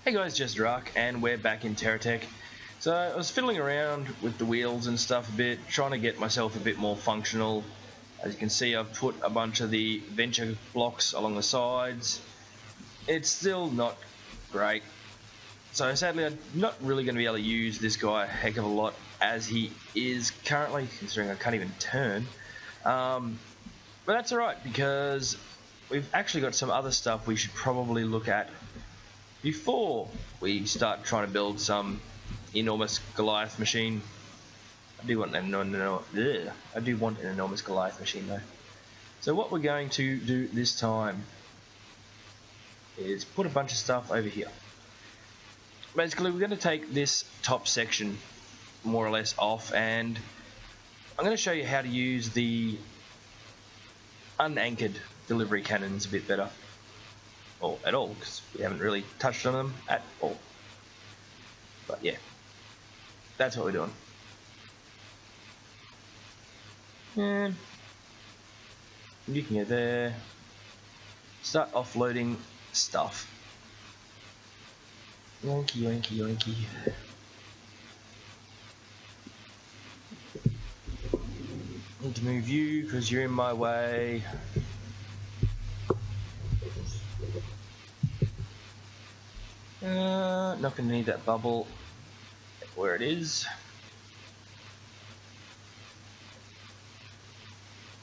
Hey guys, JesterArke, and we're back in TerraTech. So I was fiddling around with the wheels and stuff a bit, trying to get myself a bit more functional. As you can see, I've put a bunch of the venture blocks along the sides. It's still not great. So sadly, I'm not really going to be able to use this guy a heck of a lot as he is currently, considering I can't even turn. But that's alright, because we've actually got some other stuff we should probably look at before we start trying to build some enormous Goliath machine. I do want an enormous Goliath machine though. So what we're going to do this time is put a bunch of stuff over here. Basically, we're going to take this top section more or less off, and I'm going to show you how to use the unanchored delivery cannons a bit better. Or at all, because we haven't really touched on them at all. But yeah, that's what we're doing. And you can go there, start offloading stuff. Yoinky, yoinky, yoinky. Need to move you because you're in my way. Not going to need that bubble where it is.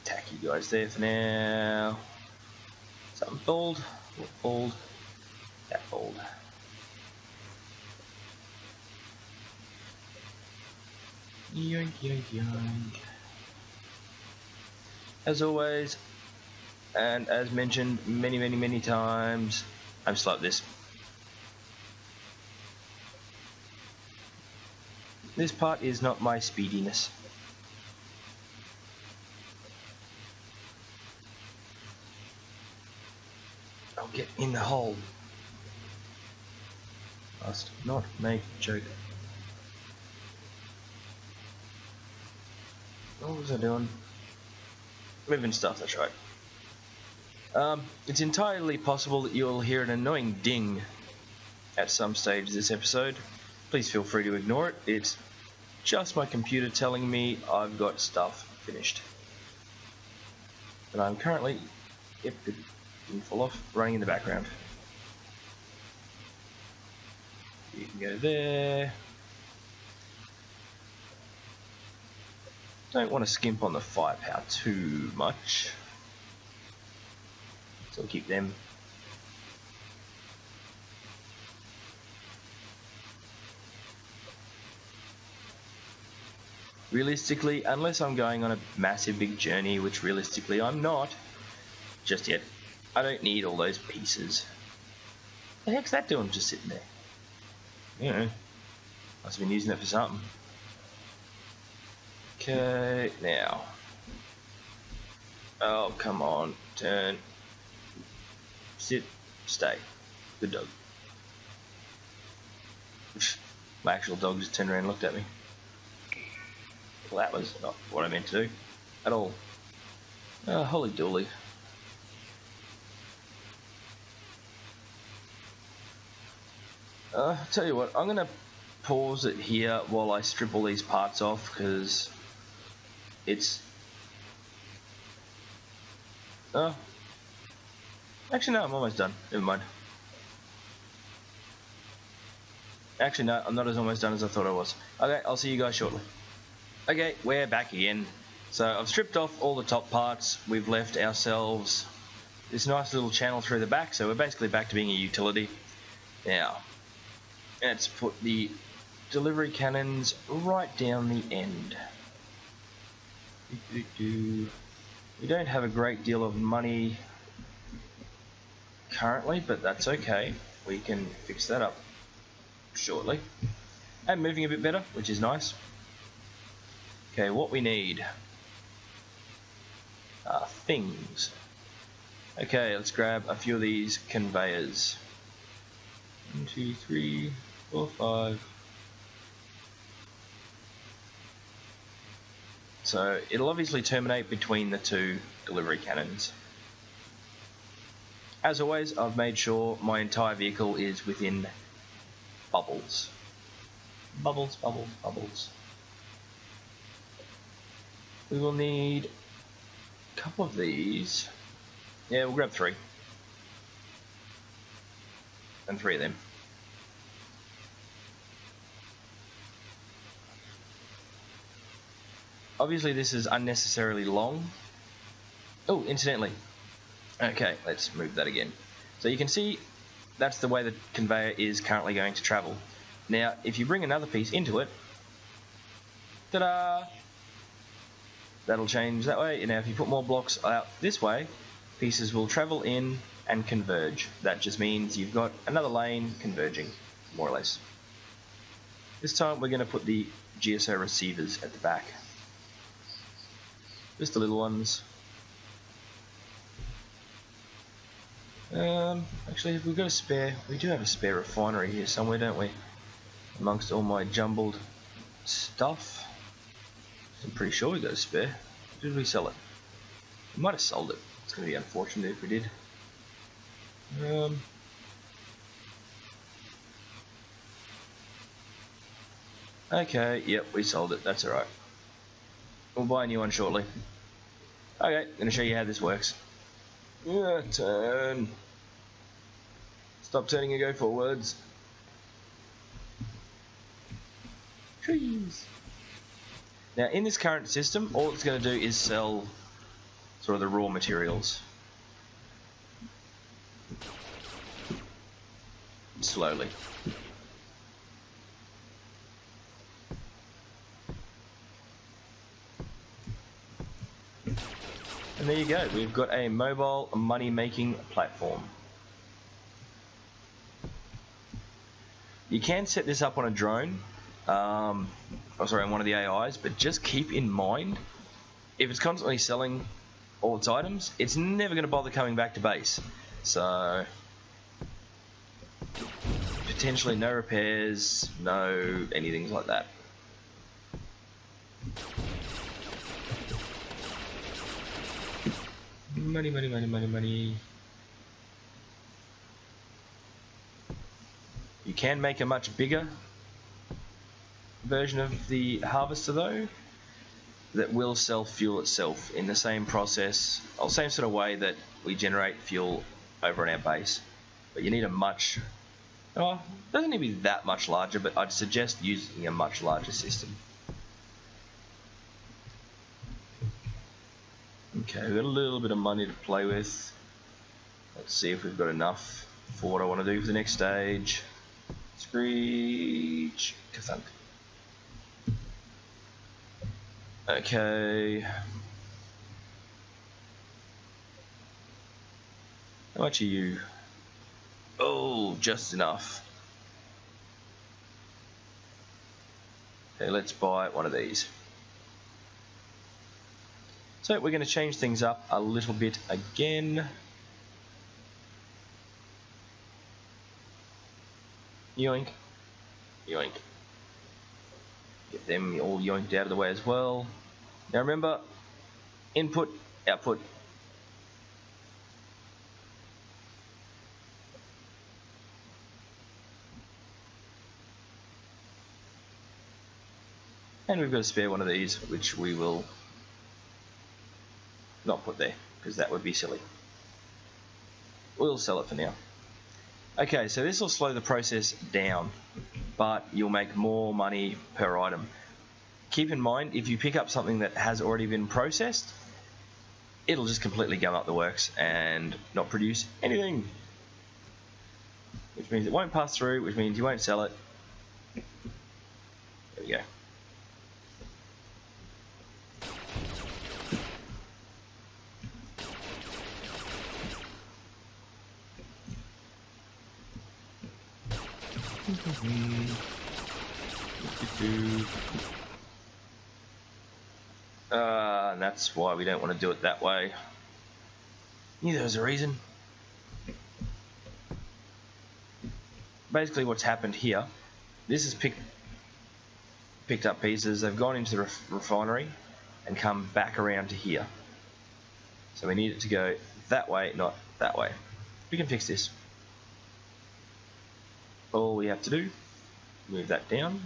Tack you guys there for now. Something fold, fold, that fold. Yoink, yoink, yoink. As always, and as mentioned many times, I'm slow at this. This part is not my speediness. I'll get in the hole. Must not make a joke. What was I doing? Moving stuff, that's right. It's entirely possible that you'll hear an annoying ding at some stage of this episode. Please feel free to ignore it. It's just my computer telling me I've got stuff finished. And I'm currently, yep, it didn't fall off, running in the background. You can go there. Don't want to skimp on the firepower too much. So we'll keep them. Realistically, unless I'm going on a massive big journey, which realistically I'm not, just yet, I don't need all those pieces. The heck's that doing just sitting there? You know, must have been using it for something. Okay, now. Oh, come on, turn. Sit, stay. Good dog. My actual dog just turned around and looked at me. Well, that was not what I meant to do at all. Holy dooly. I'll tell you what, I'm going to pause it here while I strip all these parts off, because it's... actually no, I'm almost done. Never mind. Actually no, I'm not as almost done as I thought I was. Okay, I'll see you guys shortly. Okay, we're back again. So I've stripped off all the top parts. We've left ourselves this nice little channel through the back, so we're basically back to being a utility. Now, let's put the delivery cannons right down the end. We don't have a great deal of money currently, but that's okay. We can fix that up shortly. And moving a bit better, which is nice. Okay, what we need are things. Okay, let's grab a few of these conveyors. 1, 2, 3, 4, 5. So it'll obviously terminate between the two delivery cannons. As always, I've made sure my entire vehicle is within bubbles. Bubbles, bubbles, bubbles. We will need a couple of these. Yeah, we'll grab 3. And 3 of them. Obviously this is unnecessarily long. Oh, incidentally. Okay, let's move that again. So you can see that's the way the conveyor is currently going to travel. Now, if you bring another piece into it, ta-da! That'll change that way. Now, if you put more blocks out this way, pieces will travel in and converge. That just means you've got another lane converging, more or less. This time we're going to put the GSO receivers at the back. Just the little ones. Actually, if we've got a spare, we do have a spare refinery here somewhere, don't we? Amongst all my jumbled stuff. I'm pretty sure we got a spare. Did we sell it? We might have sold it. It's going to be unfortunate if we did. Okay, yep, we sold it. That's alright. We'll buy a new one shortly. Okay, I'm going to show you how this works. Yeah, turn. Stop turning and go forwards. Trees. Now, in this current system, all it's going to do is sell sort of the raw materials. Slowly. And there you go, we've got a mobile money-making platform. You can set this up on a drone, on one of the AIs, but just keep in mind, if it's constantly selling all its items, it's never going to bother coming back to base. So, potentially no repairs, no anything like that. Money, money, money, money, money. You can make a much bigger version of the harvester though, that will self-fuel itself in the same process, or same sort of way that we generate fuel over on our base. But you need a much, it doesn't need to be that much larger, but I'd suggest using a much larger system. Okay, we've got a little bit of money to play with. Let's see if we've got enough for what I want to do for the next stage. Screech, ka-thunk. Okay. How much are you? Oh, just enough. Okay, let's buy one of these. So we're going to change things up a little bit again. Yoink. Yoink. Get them all yoinked out of the way as well. Now remember, input, output. And we've got a spare one of these, which we will not put there, because that would be silly. We'll sell it for now. Okay, so this will slow the process down, but you'll make more money per item. Keep in mind, if you pick up something that has already been processed, it'll just completely gum up the works and not produce anything. Which means it won't pass through, which means you won't sell it. There we go. And that's why we don't want to do it that way. Knew there was a reason. Basically what's happened here, this is picked up pieces, they've gone into the refinery and come back around to here. So we need it to go that way, not that way. We can fix this. All we have to do Move that down.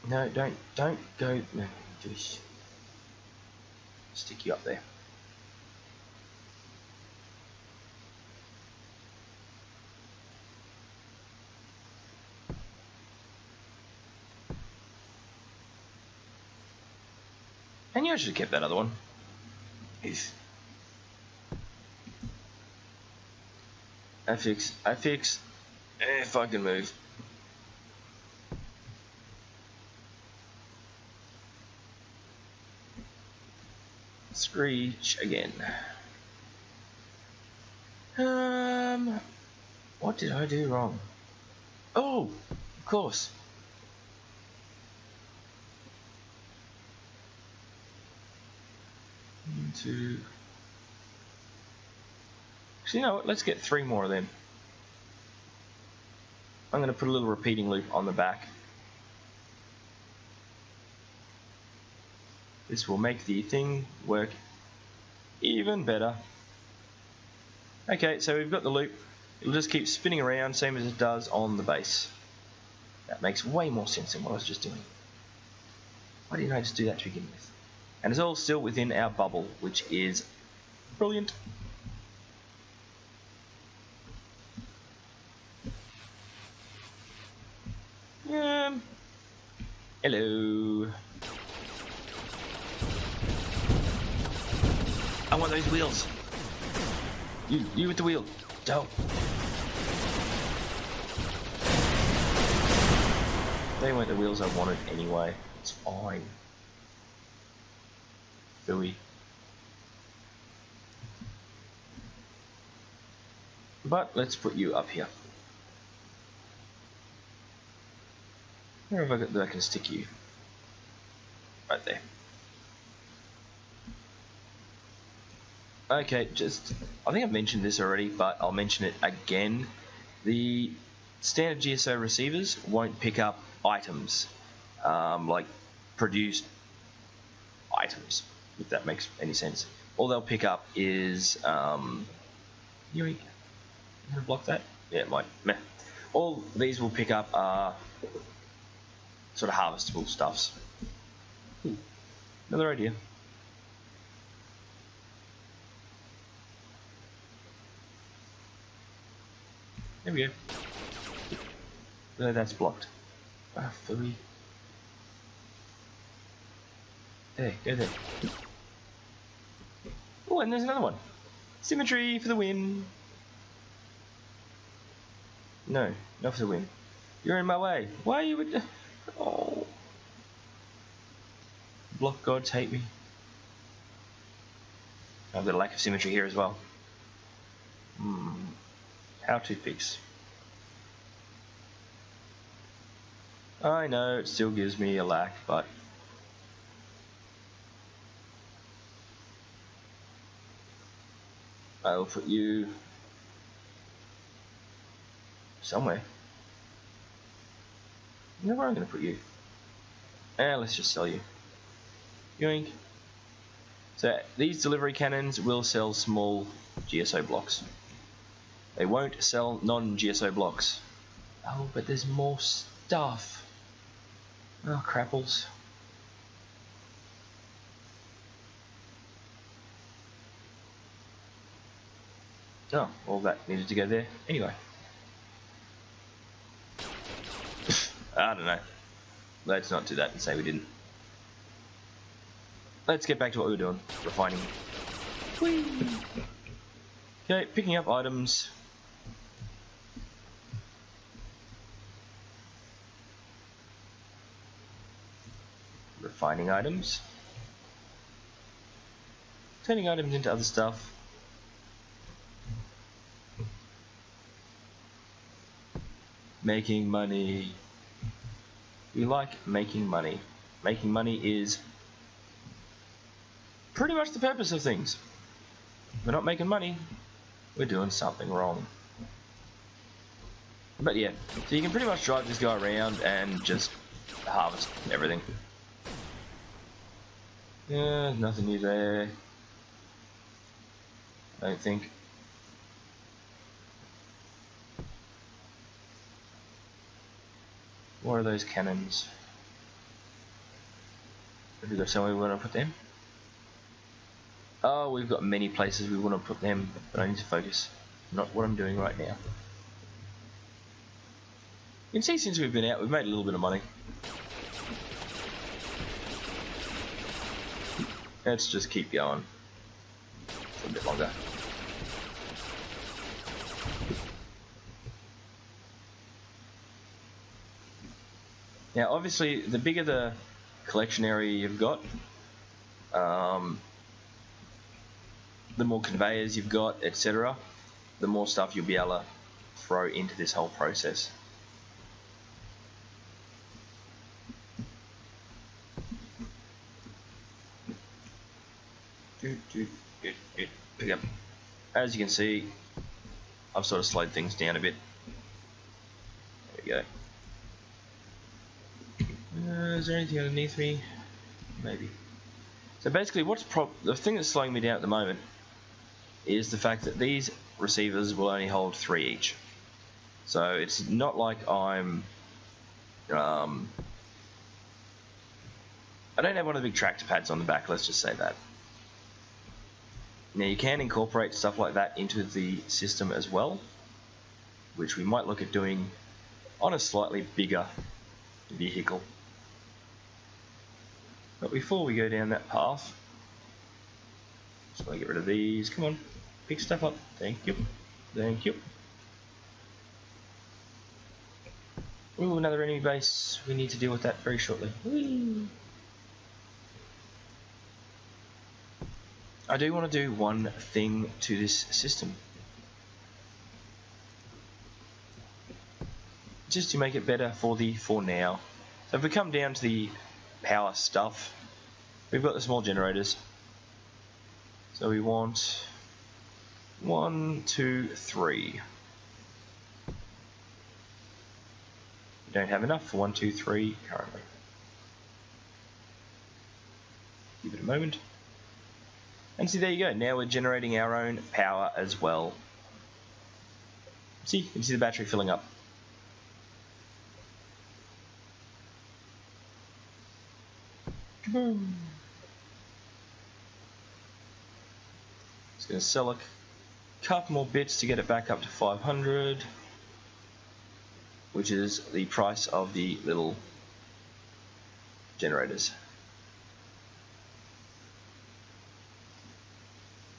No, don't go. No, just stick you up there. And you should have kept that other one. I fix. If I can move. Screech again. What did I do wrong? Oh, of course. Two. So you know what? Let's get 3 more of them. I'm going to put a little repeating loop on the back. This will make the thing work even better. Okay, so we've got the loop. It'll just keep spinning around, same as it does on the base. That makes way more sense than what I was just doing. Why didn't I just do that to begin with? And it's all still within our bubble, which is brilliant. Hello. I want those wheels. You with the wheel. Don't. They weren't the wheels I wanted anyway. It's fine. Phooey. But let's put you up here. Where have I got that I can stick you? Right there. Okay, I think I've mentioned this already, but I'll mention it again. The standard GSO receivers won't pick up items, like produced items, if that makes any sense. All they'll pick up is, you gonna block that? Yeah, it might. Meh. All these will pick up are sort of harvestable stuffs. Another idea. There we go. No, that's blocked. Ah, Philly. There, go there. Oh, and there's another one. Symmetry for the win. No, not for the win. You're in my way. Why are you with... Oh. Block gods hate me. I've got a lack of symmetry here as well. How to fix. I know it still gives me a lack, but I will put you somewhere. You know where I'm going to put you? Let's just sell you. Yoink. So these delivery cannons will sell small GSO blocks. They won't sell non-GSO blocks. Oh, but there's more stuff. Oh, crapples. Oh, all that needed to go there. Anyway. I don't know. Let's not do that and say we didn't. Let's get back to what we were doing. Refining. Whee! Okay, picking up items. Refining items. Turning items into other stuff. Making money. We like making money. Making money is pretty much the purpose of things. If we're not making money, we're doing something wrong. But yeah, so you can pretty much drive this guy around and just harvest everything. Yeah, nothing new there. I don't think. What are those cannons? Have we got somewhere we want to put them? Oh, we've got many places we want to put them, but I need to focus. Not what I'm doing right now. You can see since we've been out, we've made a little bit of money. Let's just keep going for a bit longer. Now, obviously, the bigger the collection area you've got, the more conveyors you've got, etc., the more stuff you'll be able to throw into this whole process. Pick up. As you can see, I've sort of slowed things down a bit. There we go. Is there anything underneath me? Maybe. So basically, the thing that's slowing me down at the moment is the fact that these receivers will only hold 3 each. So it's not like I'm I don't have one of the big tractor pads on the back, let's just say that. Now you can incorporate stuff like that into the system as well, which we might look at doing on a slightly bigger vehicle. But before we go down that path, just want to get rid of these. Come on, pick stuff up. Thank you. Thank you. Ooh, another enemy base. We need to deal with that very shortly. Whee! I do want to do one thing to this system, just to make it better for now. So if we come down to the power stuff, we've got the small generators. So we want 1, 2, 3. We don't have enough for 1, 2, 3 currently. Give it a moment. And see, there you go. Now we're generating our own power as well. See, you can see the battery filling up. Kaboom! It's going to sell a couple more bits to get it back up to 500, which is the price of the little generators.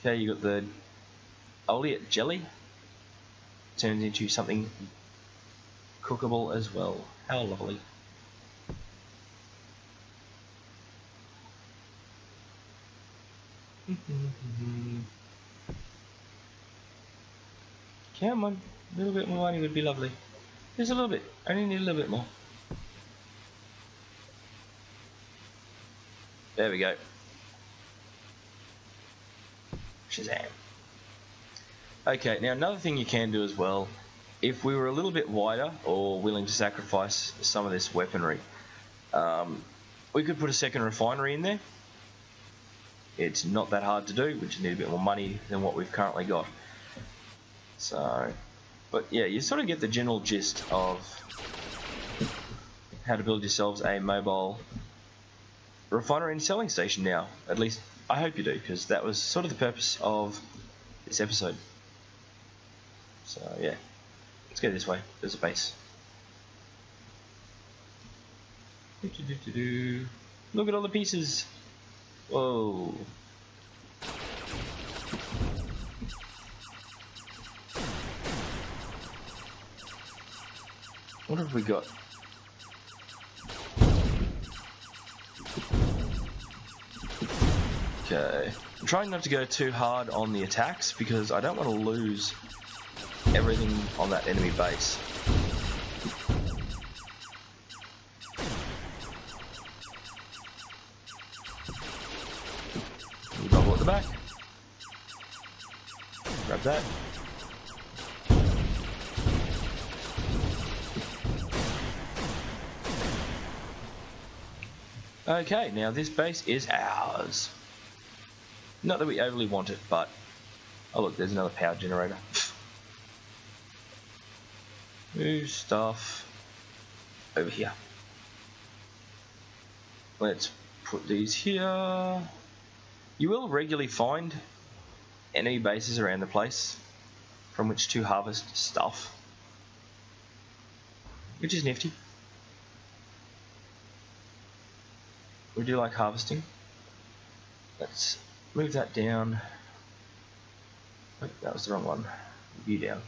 Okay, you got the oleate jelly. Turns into something cookable as well. How lovely. Come on, a little bit more money would be lovely. Just a little bit. I only need a little bit more. There we go. Shazam. Okay, now another thing you can do as well, if we were a little bit wider or willing to sacrifice some of this weaponry, we could put a second refinery in there. It's not that hard to do, we just need a bit more money than what we've currently got. So, but yeah, you sort of get the general gist of how to build yourselves a mobile refinery and selling station now. At least I hope you do, because that was sort of the purpose of this episode. So yeah, let's go this way. There's a base. Look at all the pieces. Whoa. What have we got? Okay. I'm trying not to go too hard on the attacks because I don't want to lose everything on that enemy base. Bubble at the back. Grab that. Okay, now this base is ours. Not that we overly want it, but... Oh look, there's another power generator. Move stuff over here. Let's put these here. You will regularly find enemy bases around the place from which to harvest stuff, which is nifty. We do like harvesting. Let's move that down. Oh, that was the wrong one. View down.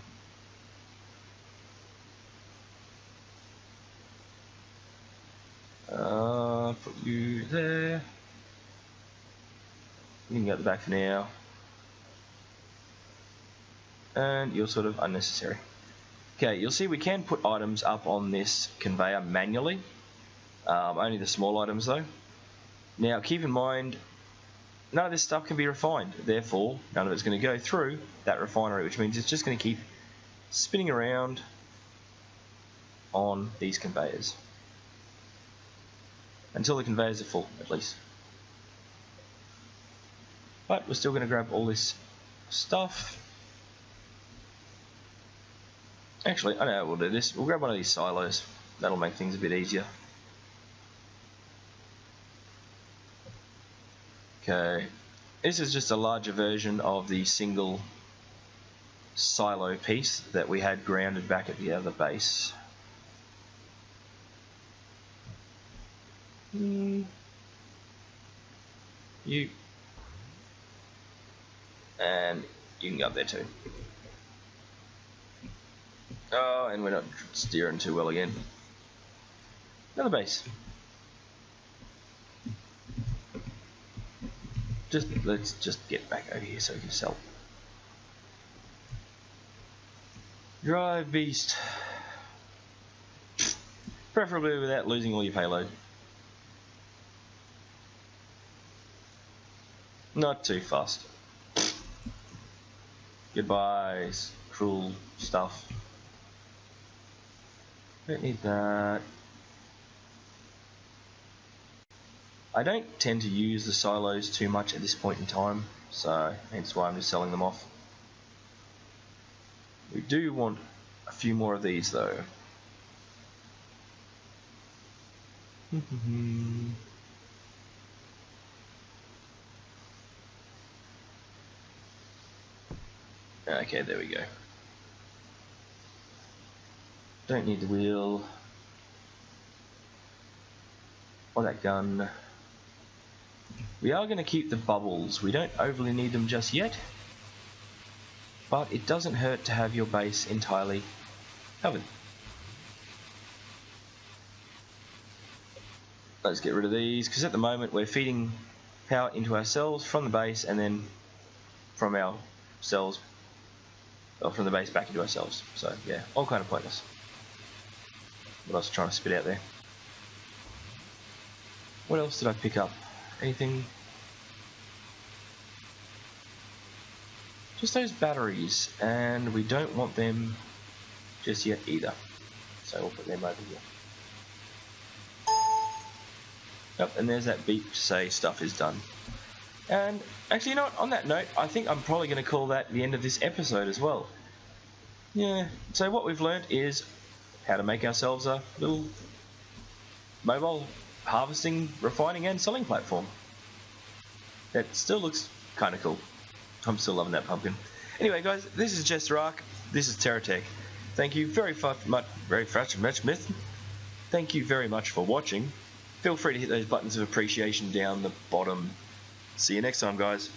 Put you there. You can go at the back for now. And you're sort of unnecessary. Okay, you'll see we can put items up on this conveyor manually. Only the small items though. Now keep in mind, none of this stuff can be refined. Therefore, none of it's going to go through that refinery, which means it's just going to keep spinning around on these conveyors. Until the conveyors are full, at least. But we're still going to grab all this stuff. Actually, I know how we'll do this. We'll grab one of these silos. That'll make things a bit easier. Okay. This is just a larger version of the single silo piece that we had grounded back at the other base. You. And you can go up there too. Oh, and we're not steering too well again. Another base. Let's just get back over here so we can sell. Drive beast. Preferably without losing all your payload. Not too fast. Goodbye, cruel stuff. Don't need that. I don't tend to use the silos too much at this point in time, so hence why I'm just selling them off. We do want a few more of these though. Okay, there we go. Don't need the wheel. Or that gun. We are going to keep the bubbles. We don't overly need them just yet. But it doesn't hurt to have your base entirely covered. Let's get rid of these, because at the moment we're feeding power into ourselves from the base and then from our cells, or from the base back into ourselves. So yeah, all kind of pointless. What else am I trying to spit out there? What else did I pick up? Anything? Just those batteries, and we don't want them just yet either. So we'll put them over here. Yep, and there's that beep to say stuff is done. And actually, you know what, on that note, I think I'm probably going to call that the end of this episode as well. Yeah, so what we've learned is how to make ourselves a little mobile harvesting, refining and selling platform. That still looks kind of cool. I'm still loving that pumpkin. Anyway guys, this is JesterArke, this is TerraTech. Thank you very much. Thank you very much for watching. Feel free to hit those buttons of appreciation down the bottom. See you next time guys.